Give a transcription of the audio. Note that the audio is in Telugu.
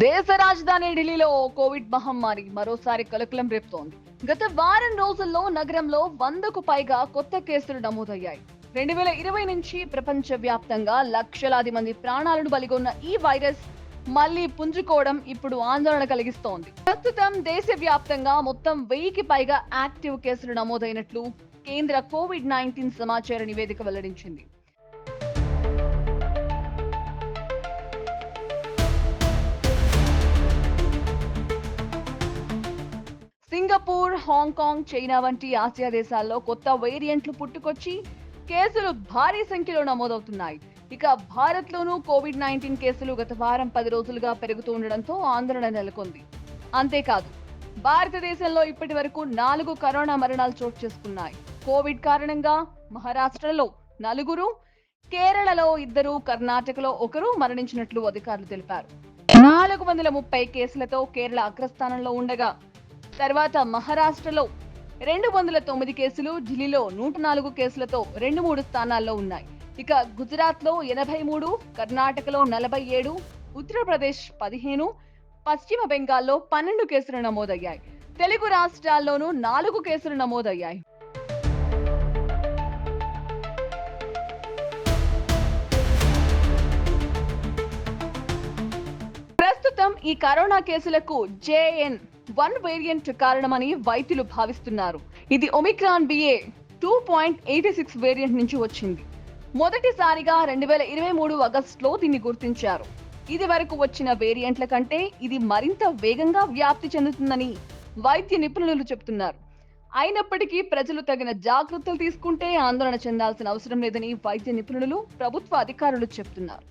దేశ రాజధాని ఢిల్లీలో కోవిడ్ మహమ్మారి మరోసారి కలకలం రేపుతోంది. గత వారం రోజుల్లో నగరంలో 100కు పైగా కొత్త కేసులు నమోదయ్యాయి. 2020 నుంచి ప్రపంచ వ్యాప్తంగా లక్షలాది మంది ప్రాణాలను బలిగొన్న ఈ వైరస్ మళ్లీ పుంజుకోవడం ఇప్పుడు ఆందోళన కలిగిస్తోంది. ప్రస్తుతం దేశవ్యాప్తంగా మొత్తం 1000కి పైగా యాక్టివ్ కేసులు నమోదైనట్లు కేంద్ర కోవిడ్-19 సమాచార నివేదిక వెల్లడించింది. సింగపూర్, హాంకాంగ్, చైనా వంటి ఆసియా దేశాల్లో కొత్త వేరియంట్లు పుట్టుకొచ్చి కేసులు భారీ సంఖ్యలో నమోదవుతున్నాయి. ఇక భారత్లోనూ కోవిడ్-19 కేసులు గత వారం 10 రోజులుగా పెరుగుతూ ఉండడంతో ఆందోళన నెలకొంది. అంతేకాదు, భారతదేశంలో ఇప్పటి వరకు 4 కరోనా మరణాలు చోటు చేసుకున్నాయి. కోవిడ్ కారణంగా మహారాష్ట్రలో 4, కేరళలో 2, కర్ణాటకలో 1 మరణించినట్లు అధికారులు తెలిపారు. 430 కేసులతో కేరళ అగ్రస్థానంలో ఉండగా తర్వాత మహారాష్ట్రలో 209 కేసులు, ఢిల్లీలో 104 కేసులతో 2-3 స్థానాల్లో ఉన్నాయి. ఇక గుజరాత్ లో 83, కర్ణాటకలో 47, ఉత్తరప్రదేశ్ 15, పశ్చిమ బెంగాల్లో 12 కేసులు నమోదయ్యాయి. తెలుగు రాష్ట్రాల్లోనూ 4 కేసులు నమోదయ్యాయి. ప్రస్తుతం ఈ కరోనా కేసులకు JN.1 వేరియంట్ కారణమని వైద్యులు భావిస్తున్నారు. ఇది ఒమిక్రాన్ BA.2.86 వేరియంట్ నుంచి వచ్చింది. మొదటిసారిగా 2023 ఆగస్టులో దీన్ని గుర్తించారు. ఇది వరకు వచ్చిన వేరియంట్ల కంటే ఇది మరింత వేగంగా వ్యాప్తి చెందుతుందని వైద్య నిపుణులు చెబుతున్నారు. అయినప్పటికీ ప్రజలు తగిన జాగ్రత్తలు తీసుకుంటే ఆందోళన చెందాల్సిన అవసరం లేదని వైద్య నిపుణులు, ప్రభుత్వ అధికారులు చెబుతున్నారు.